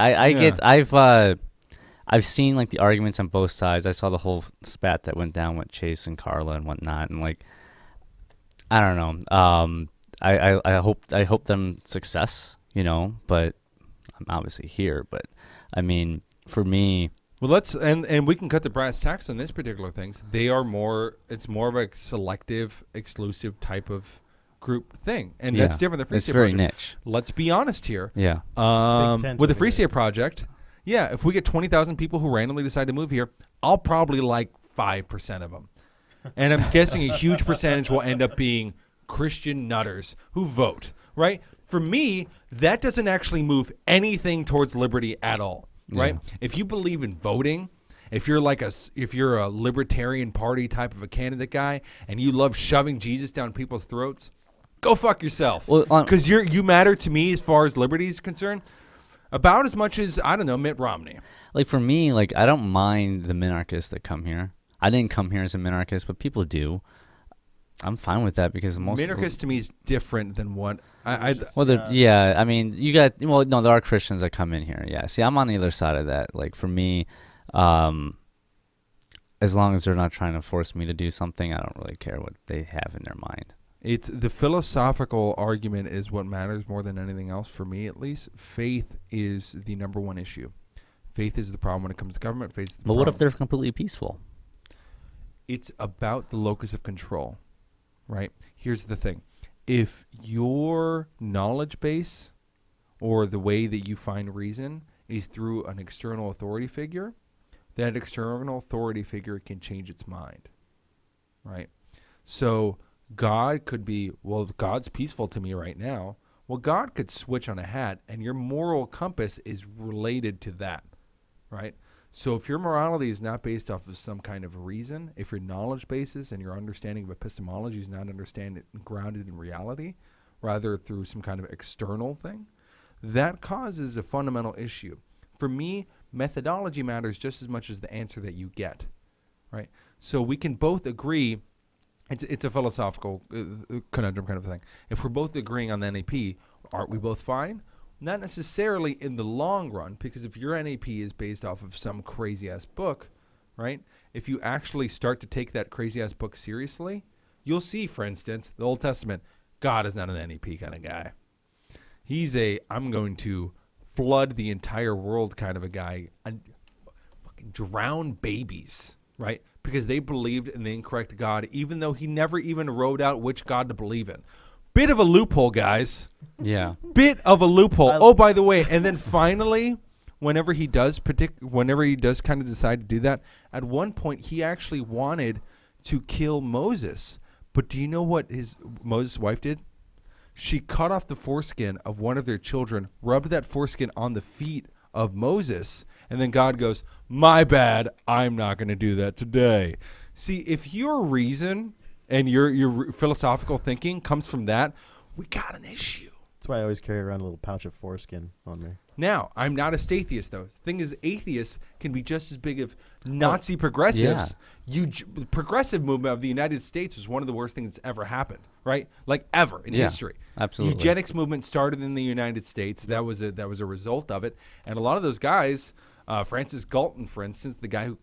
I've seen like the arguments on both sides. I saw the whole spat that went down with Chase and Carlo and whatnot, and like, I don't know. I hope them success, but I'm obviously here. But I mean, for me. Well, and we can cut the brass tacks on this particular things. It's more of a selective, exclusive type of group thing, and that's different than Free State Project. It's very niche. Let's be honest here. Yeah. With the Free State Project, if we get 20,000 people who randomly decide to move here, I'll probably like 5% of them, and I'm guessing a huge percentage will end up being Christian nutters who vote. Right? For me, that doesn't actually move anything towards liberty at all. Right? Yeah. If you believe in voting, if you're a Libertarian Party type of a candidate guy and you love shoving Jesus down people's throats, go fuck yourself. Because you matter to me as far as liberty is concerned about as much as, I don't know, Mitt Romney. Like, for me, like, I don't mind the minarchists that come here. I didn't come here as a minarchist, but people do. I'm fine with that because most minarchist to me is different than what I mean, there are Christians that come in here. Yeah, see, I'm on the other side of that. Like, for me, as long as they're not trying to force me to do something, I don't really care what they have in their mind. It's the philosophical argument is what matters more than anything else for me, at least. Faith is the number one issue. Faith is the problem when it comes to government. Faith is the problem. What if they're completely peaceful? It's about the locus of control. Right? Here's the thing. If your knowledge base or the way that you find reason is through an external authority figure, that external authority figure can change its mind. right? So God could be, well, God's peaceful to me right now. Well, God could switch on a hat, and your moral compass is related to that, right? So if your morality is not based off of some kind of reason, if your knowledge basis and your understanding of epistemology is not grounded in reality, rather through some kind of external thing, that causes a fundamental issue. For me, methodology matters just as much as the answer that you get, right? So we can both agree, it's a philosophical conundrum kind of thing. If we're both agreeing on the NAP, aren't we both fine? Not necessarily in the long run, because if your NAP is based off of some crazy-ass book, right, if you actually start to take that crazy-ass book seriously, you'll see, for instance, the Old Testament, God is not an NAP kind of guy. He's I'm going to flood the entire world kind of a guy and fucking drown babies, right, because they believed in the incorrect God, even though he never even wrote out which God to believe in. Bit of a loophole, guys. Yeah. Bit of a loophole. Oh, by the way, and then finally, whenever he does kind of decide to do that, at one point he actually wanted to kill Moses. But do you know what Moses' wife did? She cut off the foreskin of one of their children, rubbed that foreskin on the feet of Moses, and then God goes, "My bad, I'm not going to do that today." See, if your reason and your philosophical thinking comes from that, we got an issue. That's why I always carry around a little pouch of foreskin on me. Now, I'm not a statheist, though. The thing is, atheists can be just as big of Nazi progressives. The progressive movement of the United States was one of the worst things that's ever happened, right? Like ever in history. Absolutely. The eugenics movement started in the United States. That was a result of it. And a lot of those guys, Francis Galton, for instance, the guy who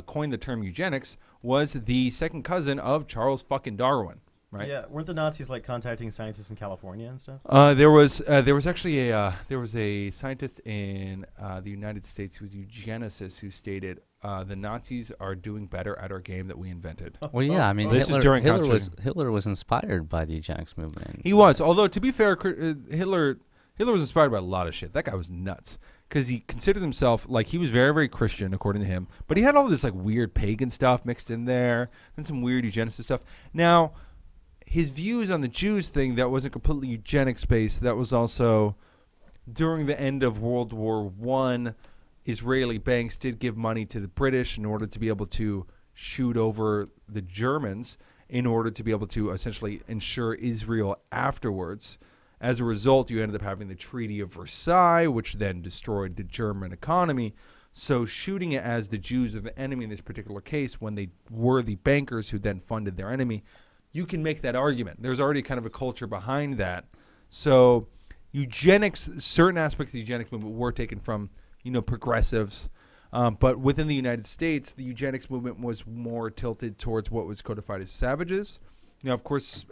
coined the term eugenics, was the second cousin of Charles fucking Darwin. Right. Yeah, weren't the Nazis like contacting scientists in California and stuff? There was actually a scientist in the United States who was a eugenicist who stated the Nazis are doing better at our game that we invented. Well, yeah, I mean, This is during Hitler was inspired by the eugenics movement. He was, although to be fair, Hitler was inspired by a lot of shit. That guy was nuts because he considered himself like he was very, very Christian according to him, but he had all this like weird pagan stuff mixed in there and some weird eugenicist stuff. Now, his views on the Jews thing, that wasn't completely eugenics based. That was also during the end of World War I, Israeli banks did give money to the British in order to be able to shoot over the Germans in order to be able to essentially ensure Israel afterwards. As a result, you ended up having the Treaty of Versailles, which then destroyed the German economy. So shooting it as the Jews are the enemy in this particular case, when they were the bankers who then funded their enemy, you can make that argument. There's already kind of a culture behind that. So eugenics, certain aspects of the eugenics movement were taken from, progressives. But within the United States, the eugenics movement was more tilted towards what was codified as savages. Now, of course,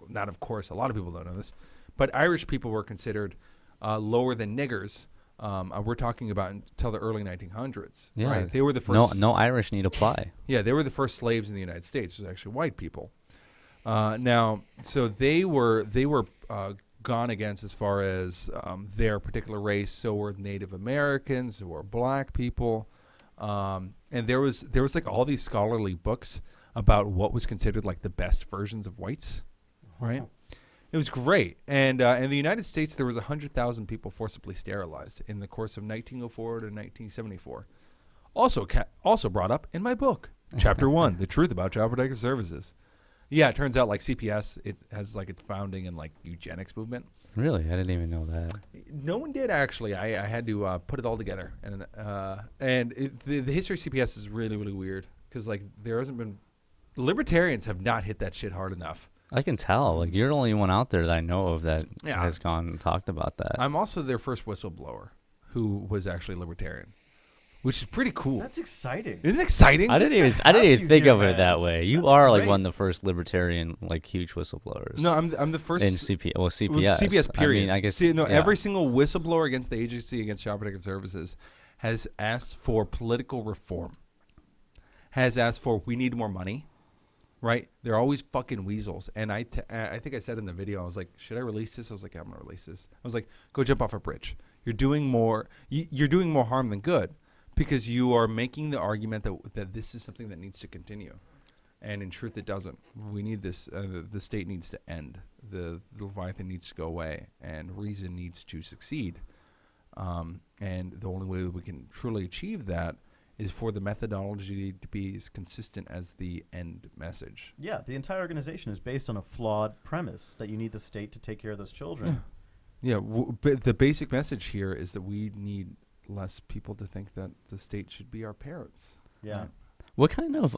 not of course, a lot of people don't know this, but Irish people were considered lower than niggers. We're talking about until the early 1900s. Yeah. Right? They were the first. No Irish need apply. Yeah, they were the first slaves in the United States. It was actually white people. So they were gone against as far as their particular race. So were Native Americans, so were black people, and there was like all these scholarly books about what was considered like the best versions of whites, right? It was great, and in the United States there was 100,000 people forcibly sterilized in the course of 1904 to 1974. Also brought up in my book, Chapter 1, The Truth About Child Protective Services. Yeah, it turns out like CPS, it has like its founding in like eugenics movement. Really? I didn't even know that. No one did actually. I had to put it all together, and the history of CPS is really, really weird because like there hasn't been, libertarians have not hit that shit hard enough. I can tell. Like you're the only one out there that I know of that Yeah. has gone and talked about that. I'm also their first whistleblower who was actually libertarian, which is pretty cool. That's exciting. Isn't it exciting? I didn't have even you think here, of it man. that way. You That's are like great. one of the first libertarian, like huge whistleblowers. No, I'm the first in CPS. Well, CPS. Well, CPS period. I mean, I guess. No, yeah. every single whistleblower against the Agency Against Child Protective Services has asked for political reform. Has asked for we need more money, right? They're always fucking weasels. And I think I said in the video, I was like, should I release this? I was like, yeah, I'm gonna release this. I was like, go jump off a bridge. You're doing more. You're doing more harm than good because you are making the argument that this is something that needs to continue. And in truth, it doesn't. We need this. The state needs to end. The Leviathan needs to go away, and reason needs to succeed. And the only way that we can truly achieve that is for the methodology to be as consistent as the end message. Yeah, the entire organization is based on a flawed premise that you need the state to take care of those children. Yeah, the basic message here is that we need less people to think that the state should be our parents. Yeah. Right? What kind of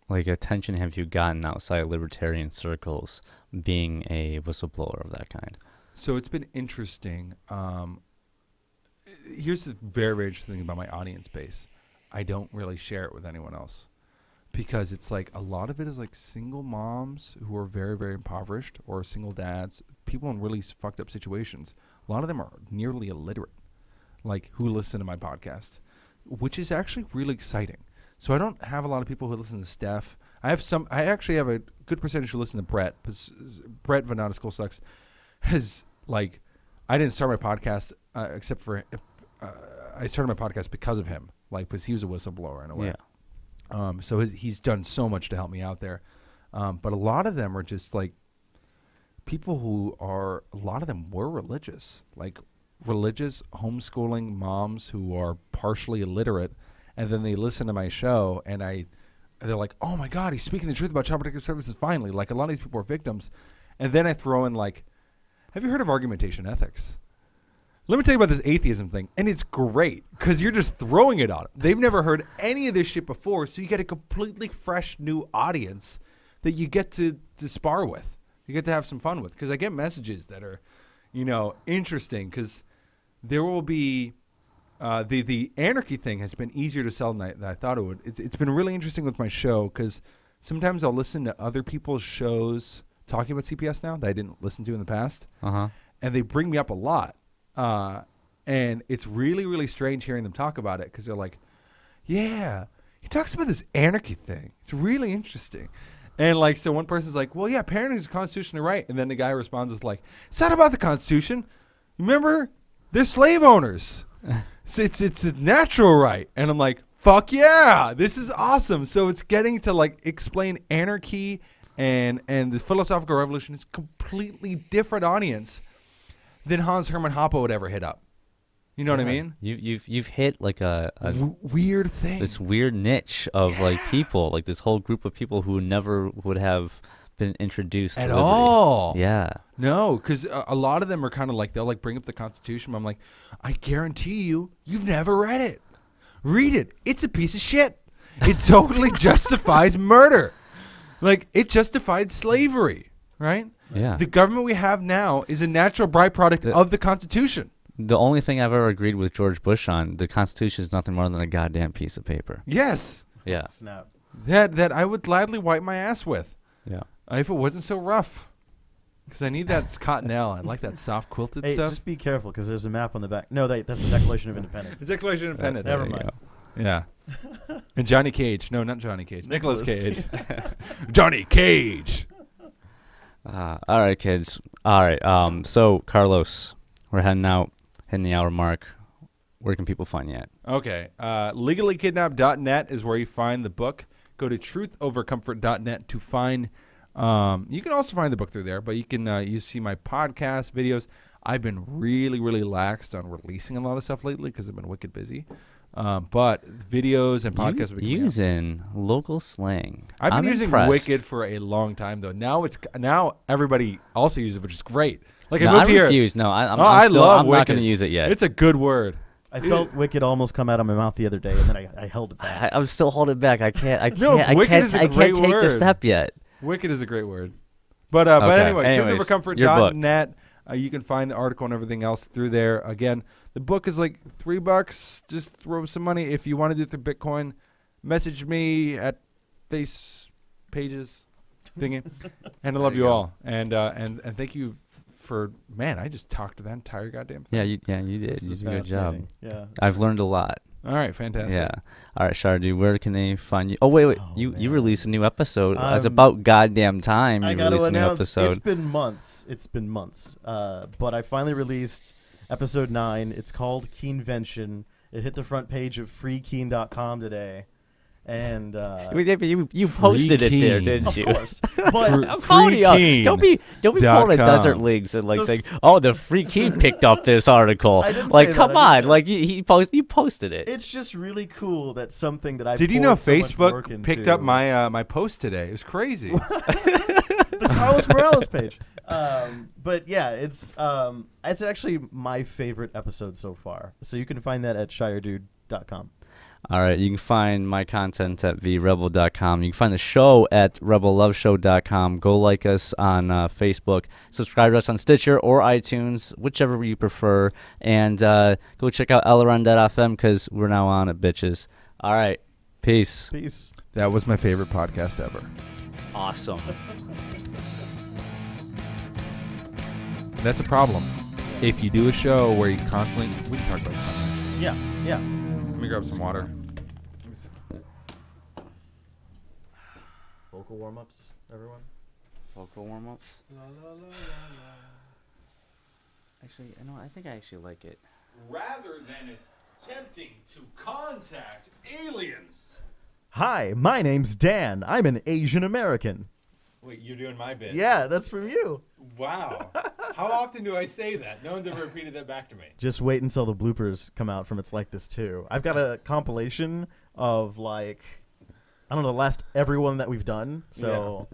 like attention have you gotten outside libertarian circles being a whistleblower of that kind? So it's been interesting. Here's the very, very interesting thing about my audience base. I don't really share it with anyone else because it's like a lot of it is like single moms who are very, very impoverished, or single dads, people in really fucked up situations. A lot of them are nearly illiterate, like who listen to my podcast, which is actually really exciting. So I don't have a lot of people who listen to Steph. I actually have a good percentage who listen to Brett. Brett Van Not School Sucks has like, I didn't start my podcast except for I started my podcast because of him, like because he was a whistleblower in a way. Yeah. So he's done so much to help me out there. But a lot of them are just like people who are, a lot of them were religious, like religious homeschooling moms who are partially illiterate, and then they listen to my show and they're like, oh my God, he's speaking the truth about child protective services finally. Like a lot of these people are victims. And then I throw in like, have you heard of argumentation ethics? Let me tell you about this atheism thing. And it's great because you're just throwing it on them. They've never heard any of this shit before. So you get a completely fresh new audience that you get to spar with. You get to have some fun with. Because I get messages that are, interesting. Because there will be, the anarchy thing has been easier to sell than I thought it would. It's been really interesting with my show because sometimes I'll listen to other people's shows talking about CPS now that I didn't listen to in the past. Uh-huh. And they bring me up a lot. And it's really, really strange hearing them talk about it because they're like, yeah, he talks about this anarchy thing. It's really interesting. And like, so one person's like, well, yeah, parenting is constitutionally right. And then the guy responds with like, it's not about the Constitution. Remember, they're slave owners. It's a natural right. And I'm like, fuck yeah, this is awesome. So it's getting to like explain anarchy and the philosophical revolution is completely different audience than Hans Hermann Hoppe would ever hit up. You know what I mean? You've hit like a weird thing. This weird niche of like people, like this whole group of people who never would have been introduced at to liberty. all. Yeah. No, because a lot of them are kind of like, they'll like bring up the Constitution. But I'm like, I guarantee you've never read it. Read it. It's a piece of shit. It totally justifies murder. Like it justified slavery, right? Yeah. The government we have now is a natural byproduct of the Constitution. The only thing I've ever agreed with George Bush on, the Constitution is nothing more than a goddamn piece of paper. Yes. Yeah. Snap. That I would gladly wipe my ass with. Yeah. If it wasn't so rough. Because I need that cottonelle. I like that soft quilted Hey, stuff. just be careful because there's a map on the back. No, that's the Declaration of Independence. The Declaration of Independence. Never There you mind. go. Yeah. And Johnny Cage. No, not Johnny Cage. Nicolas Nicolas. Cage. Johnny Cage. All right, kids. All right. So, Carlos, we're heading out, hitting the hour mark. Where can people find you at? Okay. LegallyKidnapped.net is where you find the book. Go to truthovercomfort.net to find. You can also find the book through there, but you can you see my podcast videos. I've been really, really laxed on releasing a lot of stuff lately because I've been wicked busy. But videos and podcasts. will be coming out. Using local slang. I've been I'm using impressed. Wicked for a long time though. Now everybody also uses it, which is great. Like No, I moved here. refuse. No, I'm I still, love I'm not going to Wicked. use it yet. It's a good word. I felt Wicked almost come out of my mouth the other day, and then I held it back. I'm still holding back. I can't. No, Wicked is a I great can't take word. the step yet. Wicked is a great word. But Okay, anyway, anyways, truthovercomfort.net. You can find the article and everything else through there. Again, the book is like $3. Just throw some money. If you want to do it through Bitcoin, message me at face pages thingy. And I love you all. And thank you for, man, I just talked to that entire goddamn thing. Yeah, you did. This You is did a good job. fascinating. Yeah. I've learned a lot. All right, fantastic. Yeah. All right, Shire, dude, where can they find you? Oh, wait. Oh, you man. released a new episode. It's I'm- about goddamn time I you got to released a new announce, episode. it's been months. But I finally released episode 9. It's called Keenvention. It hit the front page of freekeene.com today. And you posted it there, Keene. didn't of you? course, but I'm calling you out. Don't be pulling Freaking.com. desert links and like saying, "Oh, the Free Keene picked up this article." I didn't Like, say that, come I on! didn't Like you posted it. it's just really cool that something that I Did you know poured so much work Facebook picked up into- my post today? It was crazy. the Carlos Morales page. But yeah, it's actually my favorite episode so far. So you can find that at shiredude.com. All right, you can find my content at vrebel.com. You can find the show at rebelloveshow.com. Go like us on Facebook. Subscribe to us on Stitcher or iTunes, whichever you prefer. And go check out elrond.fm because we're now on it, bitches. All right, peace. Peace. That was my favorite podcast ever. Awesome. That's a problem. If you do a show where you constantly, we can talk about something. Yeah, yeah. Let me grab some water. Vocal warm-ups, everyone. Vocal warm-ups. Actually, I think I actually like it. Rather than attempting to contact aliens. Hi, my name's Dan. I'm an Asian American. Wait, you're doing my bit? Yeah, that's from you. Wow. How often do I say that? No one's ever repeated that back to me. Just wait until the bloopers come out from It's Like This Too. I've got a compilation of like, I don't know, the last everyone that we've done. So,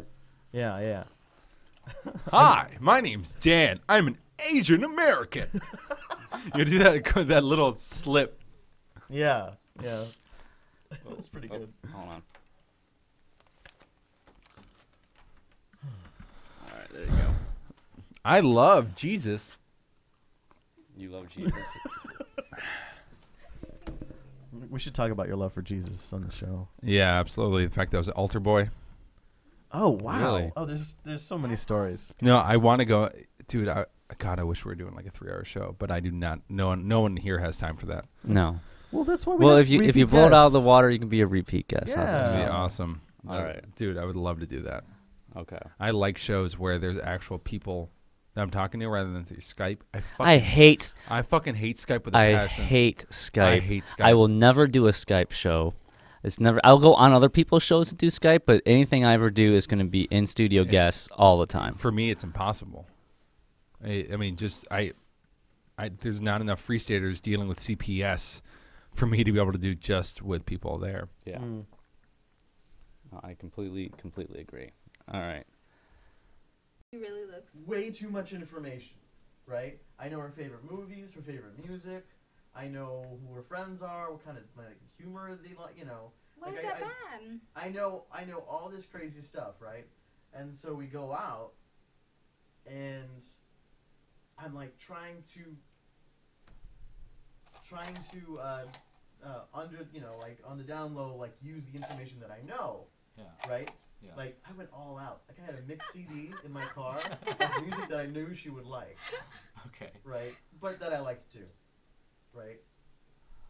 yeah. Hi, my name's Dan. I'm an Asian American. You do that little slip. Yeah. That's pretty good. Hold on. All right, there you go. I love Jesus. You love Jesus. We should talk about your love for Jesus on the show. Yeah, absolutely. In fact, that was an altar boy. Oh wow! Really? Oh, there's so many stories. No, I want to go, dude. God, I wish we were doing like a 3-hour show, but I do not. No one here has time for that. No. Well, that's why we. Well, have if you repeat blow it out of the guests. water, you can be a repeat guest. How's that That'd be Yeah. sound? awesome. All right. Dude, I would love to do that. Okay. I like shows where there's actual people that I'm talking to rather than through Skype. I hate Skype with a I passion. hate Skype. I hate Skype. I will never do a Skype show. It's never. I'll go on other people's shows to do Skype, but anything I ever do is going to be in studio It's- guests all the time. For me, it's impossible. I mean, there's not enough free staters dealing with CPS for me to be able to do just with people there. Yeah. Mm. I completely agree. All right. He really looks. Way too much information, right? I know her favorite movies, her favorite music. I know who her friends are, what kind of like humor they like. You know. Why Like, is that bad? I know all this crazy stuff, right? And so we go out, and I'm like trying to like on the down low, like use the information that I know, Yeah. right? Yeah. Like I went all out. Like I had a mixed CD in my car of music that I knew she would like, Okay. right? But that I liked too, right?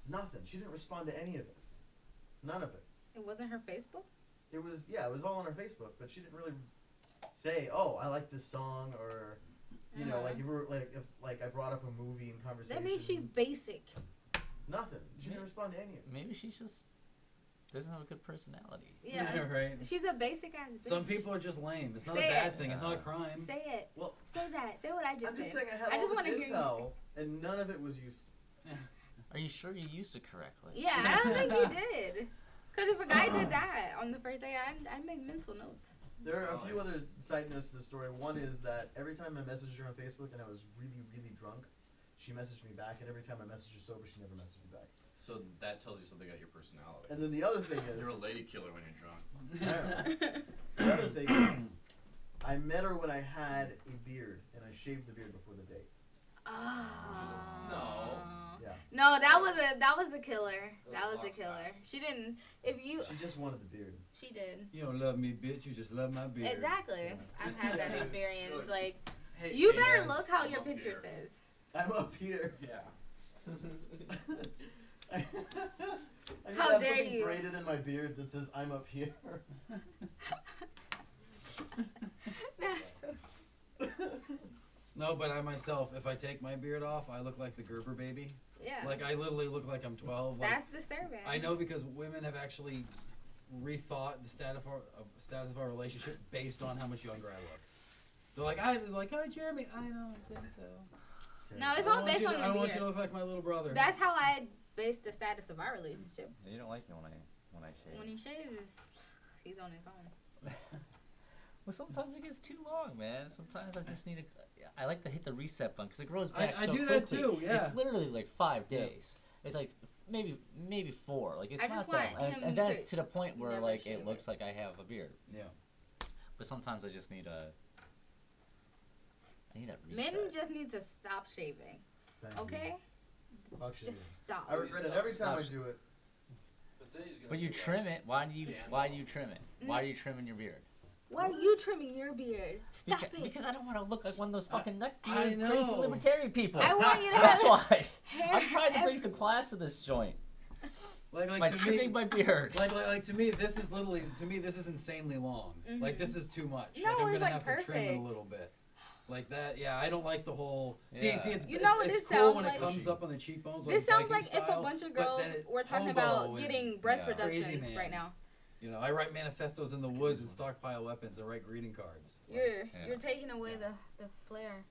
Nothing. She didn't respond to any of it. None of it. It wasn't her Facebook? It was all on her Facebook, but she didn't really say, "Oh, I like this song," or you know, like if I brought up a movie in conversation. That means she's basic. nothing. She didn't respond to any of it. Maybe she just doesn't have a good personality. Yeah. Right. She's a basic ass bitch. Some people are just lame. It's not Say a bad it. thing. It's not a crime. Say it. Well- say that. Say what I just I'm just said. saying I had I all just this wanna hear you intel, and none of it was useful. Are you sure you used it correctly? Yeah, I don't think you did. Because if a guy did that on the first day, I'd make mental notes. There are a few other side notes to the story. One is that every time I messaged her on Facebook and I was really, really drunk, she messaged me back, and every time I messaged her sober, she never messaged me back. So that tells you something about your personality. And then the other thing is, You're a lady killer when you're drunk. the other thing is, I met her when I had a beard, and I shaved the beard before the date. No. Yeah. No, that was the killer. That was the killer. She didn't. If you, She just wanted the beard. she did. You don't love me, bitch. You just love my beard. Exactly. I've had that experience. Like, Hey, you hey, better guys, look how I'm your up picture here. says. I'm up here. Yeah. I need How to have dare something you. braided in my beard that says "I'm up here." That's No, but I myself, if I take my beard off, I look like the Gerber baby. yeah. Like I literally look like I'm 12. Like, That's disturbing. I know because women have actually rethought the status of our relationship based on how much younger I look. They're like, oh, Jeremy, I don't think so. No, it's all based on I the don't want you to beard. look like my little brother. That's how I based the status of our relationship. You don't like it when I shave. When he shaves, he's on his own. Well, sometimes it gets too long, man. Sometimes I just need I like to hit the reset button because it grows back I so do quickly. that too, yeah. It's literally like 5 days. It's like maybe 4. Like it's I not just that. want him And then to it's to the point where never like shave it looks like I have a beard. Yeah. But sometimes I just need a. I need a Men reset. just need to stop shaving. Okay? Just stop. I regret it every time I do it. But you trim it. Why do you trim it? Why are you trimming your beard? Why are you trimming your beard? Stop it. Because I don't want to look like one of those fucking I crazy know. libertarian people. I want you to That's have why. hair I'm trying to bring every- some class to this joint Like by to trimming me, my beard. like to me, this is insanely long. Like this is too much. No, like I'm it's, gonna like, have to trim it a perfect. little bit. Like that, yeah. I don't like the whole. Yeah. See, it's You know what it's this cool sounds when like? it comes up on the cheekbones. This like sounds like Viking if a style, bunch of but girls then it were talking hobo about and getting breast yeah. crazy reductions man. right now. You know, I write manifestos in the woods and stockpile weapons and write greeting cards. You're Yeah. you're taking away the flair.